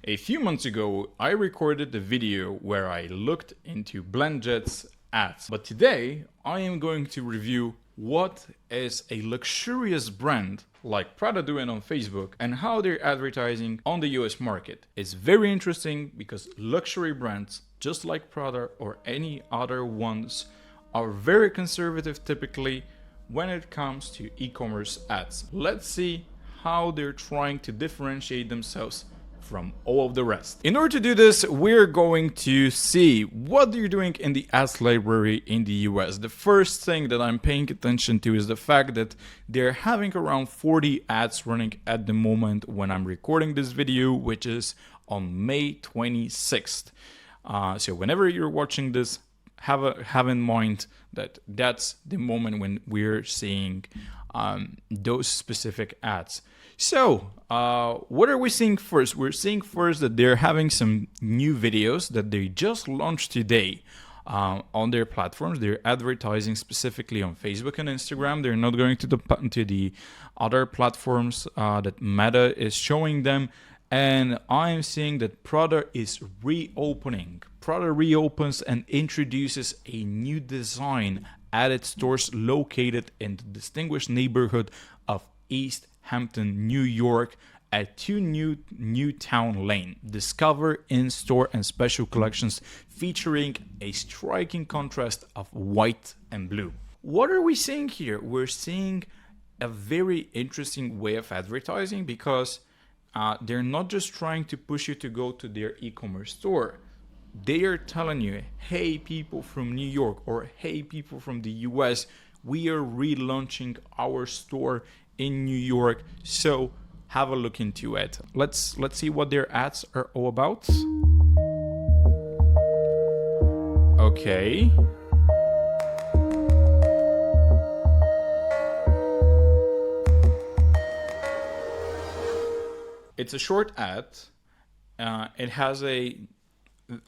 A few months ago, I recorded a video where I looked into BlendJet's ads, but today I am going to review what is a luxurious brand like Prada doing on Facebook and how they're advertising on the US market. It's very interesting because luxury brands, just like Prada or any other ones, are very conservative typically when it comes to e-commerce ads. Let's see how they're trying to differentiate themselves from all of the rest. In order to do this, we're going to see what they're doing in the ads library in the US. The first thing that I'm paying attention to is the fact that they're having around 40 ads running at the moment when I'm recording this video, which is on May 26th. So whenever you're watching this, have in mind that that's the moment when we're seeing those specific ads. So, what are we seeing first? We're seeing first that they're having some new videos that they just launched today on their platforms. They're advertising specifically on Facebook and Instagram. They're not going to the other platforms that Meta is showing them. And I'm seeing that Prada is reopening. Prada reopens and introduces a new design at its stores located in the distinguished neighborhood of East Hampton, New York, at 2 Newtown Lane. Discover in-store and special collections featuring a striking contrast of white and blue. What are we seeing here? We're seeing a very interesting way of advertising because they're not just trying to push you to go to their e-commerce store. They are telling you, hey, people from New York, or hey, people from the US, we are relaunching our store in New York, so have a look into it. Let's see what their ads are all about. Okay. It's a short ad. It has a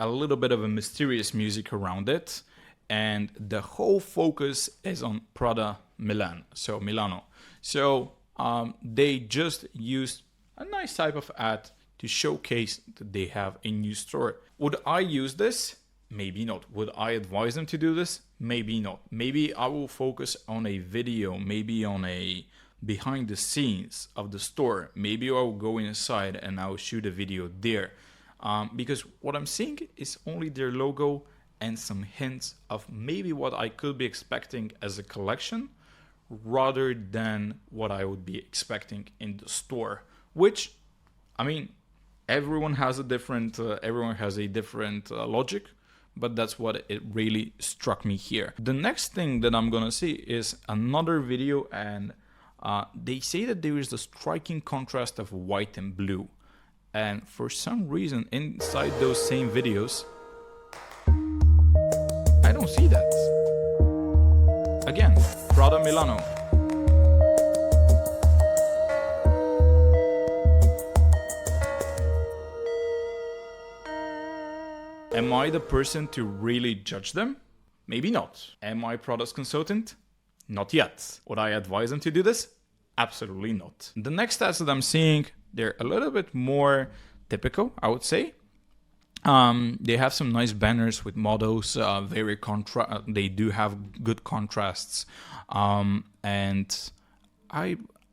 little bit of a mysterious music around it, and the whole focus is on Prada Milano. So they just used a nice type of ad to showcase that they have a new store. Would I use this? Maybe not. Would I advise them to do this? Maybe not. Maybe I will focus on a video, maybe on a behind the scenes of the store. Maybe I'll go inside and I'll shoot a video there. Because what I'm seeing is only their logo and some hints of maybe what I could be expecting as a collection, rather than what I would be expecting in the store. Which, I mean, everyone has a different logic, but that's what it really struck me here. The next thing that I'm gonna see is another video, and they say that there is a striking contrast of white and blue. And for some reason, inside those same videos, I don't see that. Again, Prada Milano. Am I the person to really judge them? Maybe not. Am I Prada's consultant? Not yet. Would I advise them to do this? Absolutely not. The next ads that I'm seeing, they're a little bit more typical, I would say. They have some nice banners with models, they do have good contrasts. And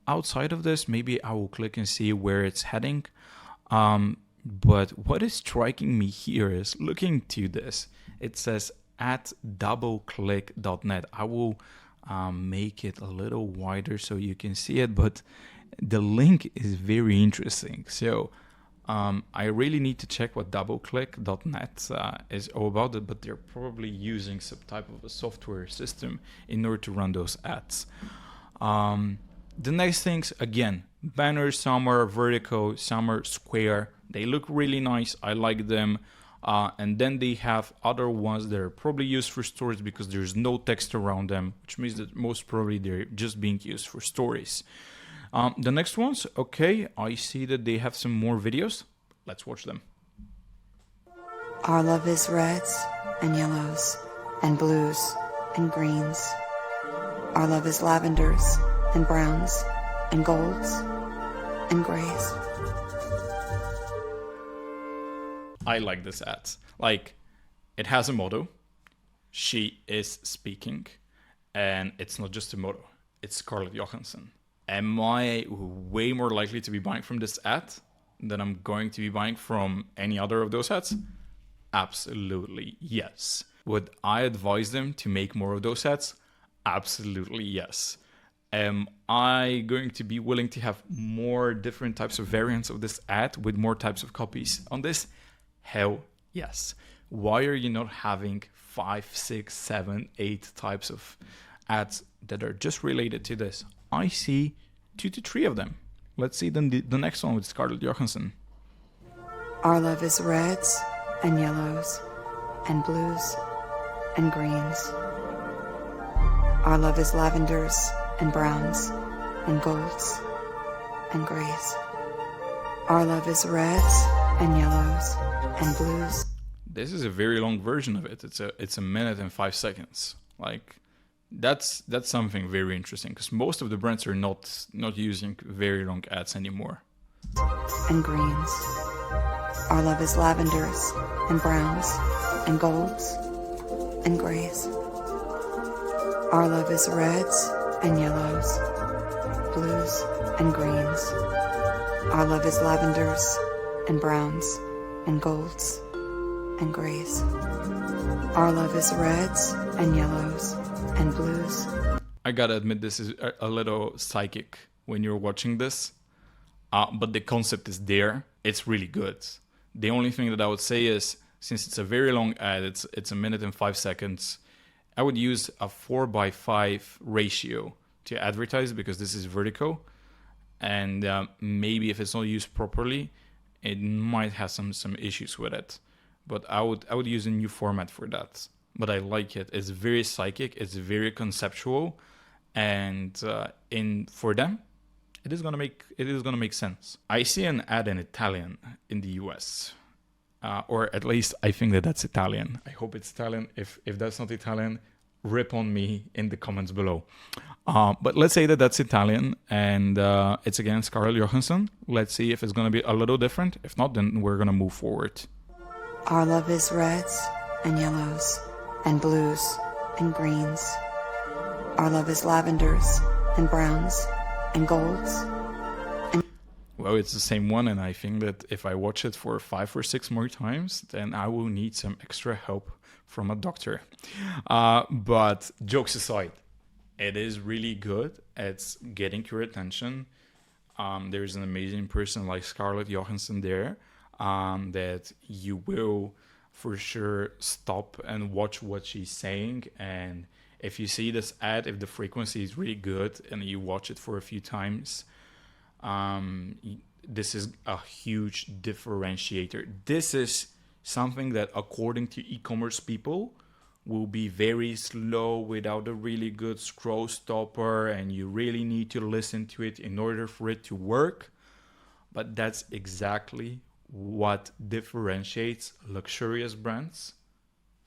outside of this, maybe I will click and see where it's heading. But what is striking me here is looking to this. It says at doubleclick.net. I will make it a little wider so you can see it, but the link is very interesting. So I really need to check what doubleclick.net is all about, but they're probably using some type of a software system in order to run those ads. The next things, again, banners, some are vertical, some are square. They look really nice. I like them. And then they have other ones that are probably used for stories because there's no text around them, which means that most probably they're just being used for stories. The next ones, okay, I see that they have some more videos. Let's watch them. Our love is reds and yellows and blues and greens. Our love is lavenders and browns and golds and grays. I like this ad. Like, it has a motto. She is speaking. And it's not just a motto. It's Scarlett Johansson. Am I way more likely to be buying from this ad than I'm going to be buying from any other of those ads? Absolutely yes. Would I advise them to make more of those ads? Absolutely yes. Am I going to be willing to have more different types of variants of this ad with more types of copies on this? Hell yes. Why are you not having 5, 6, 7, 8 types of ads that are just related to this? I see 2 to 3 of them. Let's see then the next one with Scarlett Johansson. Our love is reds and yellows and blues and greens. Our love is lavenders and browns and golds and grays. Our love is reds and yellows and blues. This is a very long version of it. It's a minute and 5 seconds. Like, that's something very interesting, because most of the brands are not using very long ads anymore. And greens. Our love is lavenders and browns and golds and grays. Our love is reds and yellows, blues and greens. Our love is lavenders and browns and golds and grays. Our love is reds and yellows and blues. I gotta admit, this is a little psychic when you're watching this, but the concept is there. It's really good. The only thing that I would say is, since it's a very long ad, it's a minute and 5 seconds, I would use a 4:5 ratio to advertise, because this is vertical, and maybe if it's not used properly, it might have some issues with it. But I would use a new format for that. But I like it. It's very psychic. It's very conceptual, and for them, it is gonna make sense. I see an ad in Italian in the US, or at least I think that's Italian. I hope it's Italian. If that's not Italian, rip on me in the comments below. But let's say that's Italian, and it's again Scarlett Johansson. Let's see if it's gonna be a little different. If not, then we're gonna move forward. Our love is reds and yellows and blues and greens. Our love is lavenders and browns and golds. Well, it's the same one, and I think that if I watch it for 5 or 6 more times, then I will need some extra help from a doctor. But jokes aside, it is really good. It's getting your attention. There's an amazing person like Scarlett Johansson there, that you will for sure stop and watch what she's saying. And if you see this ad, if the frequency is really good and you watch it for a few times, this is a huge differentiator. This is something that, according to e-commerce people, will be very slow without a really good scroll stopper, and you really need to listen to it in order for it to work. But that's exactly what differentiates luxurious brands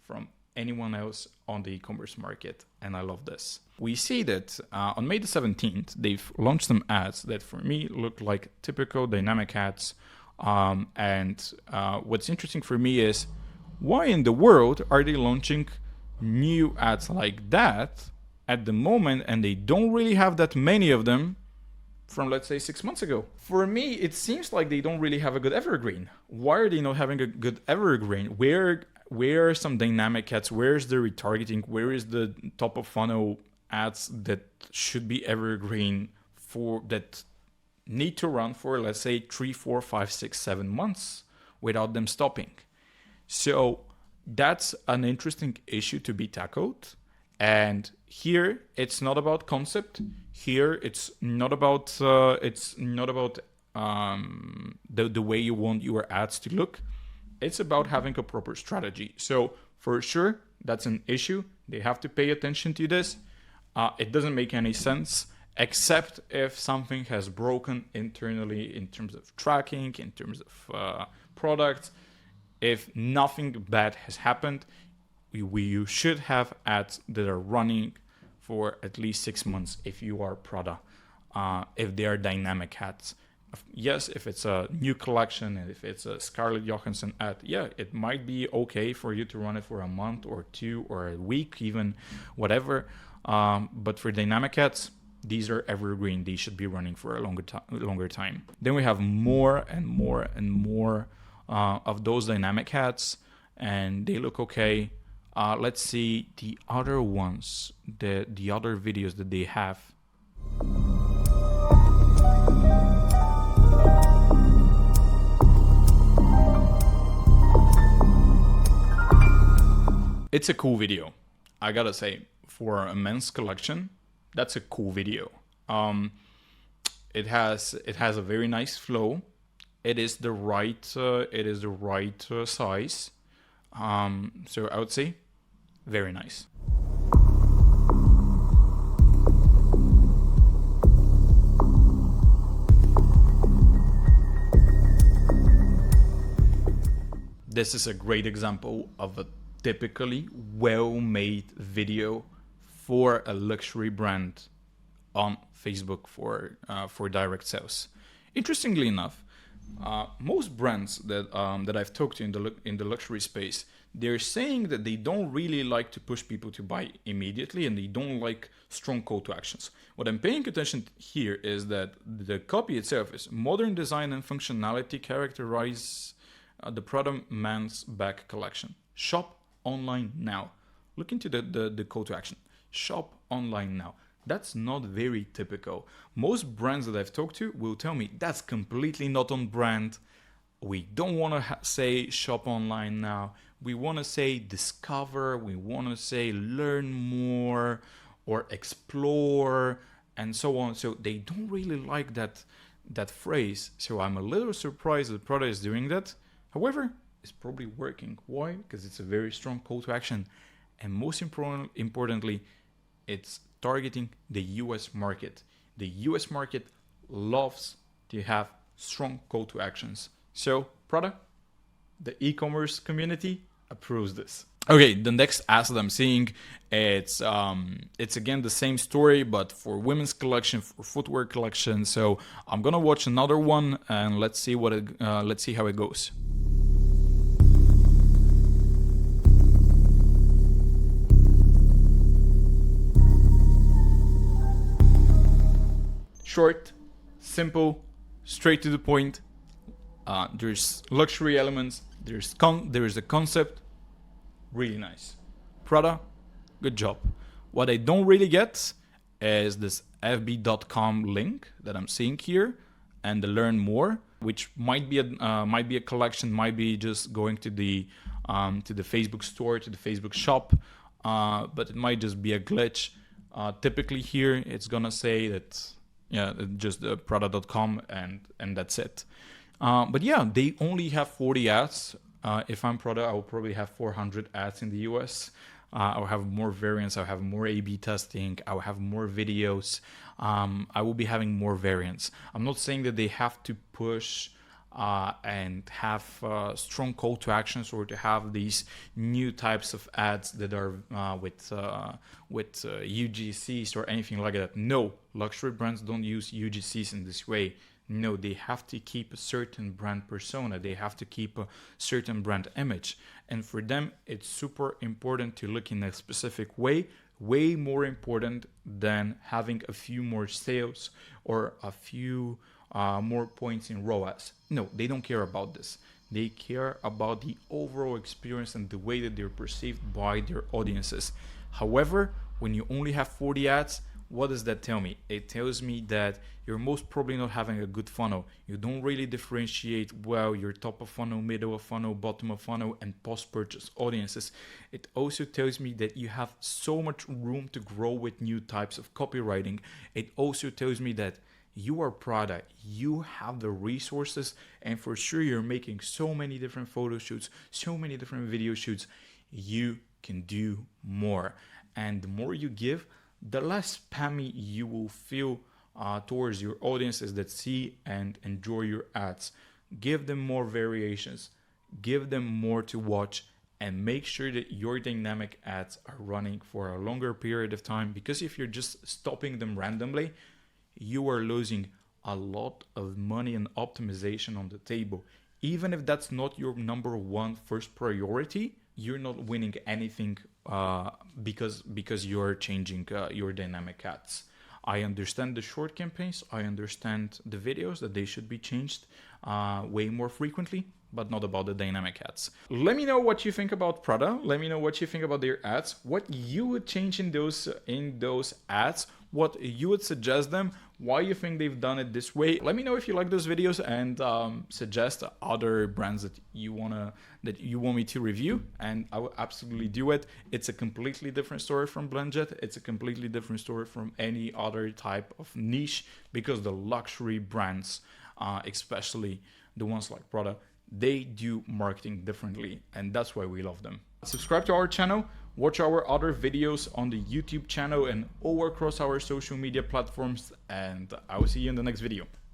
from anyone else on the e-commerce market, and I love this. We see that on May the 17th, they've launched some ads that for me look like typical dynamic ads. And what's interesting for me is, why in the world are they launching new ads like that at the moment, and they don't really have that many of them from, let's say, 6 months ago? For me, it seems like they don't really have a good evergreen. Why are they not having a good evergreen? Where are some dynamic ads? Where's the retargeting? Where is the top of funnel ads that should be evergreen, for that need to run for, let's say, 3, 4, 5, 6, 7 months without them stopping? So that's an interesting issue to be tackled. And here it's not about concept. Here it's not about the way you want your ads to look. It's about having a proper strategy. So for sure, that's an issue. They have to pay attention to this. It doesn't make any sense, except if something has broken internally in terms of tracking, in terms of products. If nothing bad has happened, you should have ads that are running for at least 6 months if you are Prada, if they are dynamic ads. Yes, if it's a new collection and if it's a Scarlett Johansson ad, yeah, it might be okay for you to run it for a month or two or a week, even whatever. But for dynamic ads, these are evergreen. They should be running for a longer time. Then we have more and more and more of those dynamic ads, and they look okay. Let's see the other ones, the other videos that they have. It's a cool video, I gotta say. For a men's collection, that's a cool video. It has a very nice flow. It is the right size. So I would say very nice. This is a great example of a typically well-made video for a luxury brand on Facebook for direct sales. Interestingly enough, most brands that I've talked to in the luxury space, they're saying that they don't really like to push people to buy immediately, and they don't like strong call to actions. What I'm paying attention here is that the copy itself is modern design and functionality characterize the Prada men's bag collection. Shop online now. Look into the call to action. Shop online now. That's not very typical. Most brands that I've talked to will tell me that's completely not on brand. We don't want to say shop online now. We want to say discover. We want to say learn more or explore and so on. So they don't really like that phrase. So I'm a little surprised that Prada is doing that. However, it's probably working. Why? Because it's a very strong call to action. And most importantly, it's targeting the US market. The US market loves to have strong call to actions. So Prada, the e-commerce community approves this. Okay, the next asset I'm seeing, it's again the same story, but for women's collection, for footwear collection. So I'm gonna watch another one and let's see how it goes. Short, simple, straight to the point. There's luxury elements. There is a concept. Really nice. Prada, good job. What I don't really get is this fb.com link that I'm seeing here and the learn more, which might be a collection, might be just going to the Facebook store, to the Facebook shop, but it might just be a glitch. Typically here, it's gonna say that. Yeah, just Prada.com and that's it. But yeah, they only have 40 ads. If I'm Prada, I will probably have 400 ads in the US. I'll have more variants. I'll have more A/B testing. I'll have more videos. I will be having more variants. I'm not saying that they have to push and have strong call to actions or to have these new types of ads that are with UGCs or anything like that. No, luxury brands don't use UGCs in this way. No, they have to keep a certain brand persona. They have to keep a certain brand image. And for them, it's super important to look in a specific way, way more important than having a few more sales or a few more points in ROAS. No, they don't care about this. They care about the overall experience and the way that they're perceived by their audiences. However, when you only have 40 ads, what does that tell me? It tells me that you're most probably not having a good funnel. You don't really differentiate well your top of funnel, middle of funnel, bottom of funnel, and post-purchase audiences. It also tells me that you have so much room to grow with new types of copywriting. It also tells me that you are Prada, you have the resources, and for sure you're making so many different photo shoots, so many different video shoots. You can do more. And the more you give, the less spammy you will feel towards your audiences that see and enjoy your ads. Give them more variations, give them more to watch, and make sure that your dynamic ads are running for a longer period of time, because if you're just stopping them randomly, you are losing a lot of money and optimization on the table. Even if that's not your number one first priority, you're not winning anything because you're changing your dynamic ads. I understand the short campaigns, I understand the videos that they should be changed way more frequently, but not about the dynamic ads. Let me know what you think about Prada. Let me know what you think about their ads, what you would change in those ads, what you would suggest them, why you think they've done it this way. Let me know if you like those videos, and suggest other brands that you want me to review, and I will absolutely do it. It's a completely different story from BlendJet. It's a completely different story from any other type of niche, because the luxury brands, especially the ones like Prada, they do marketing differently, and that's why we love them. Subscribe to our channel, watch our other videos on the YouTube channel and all across our social media platforms, and I will see you in the next video.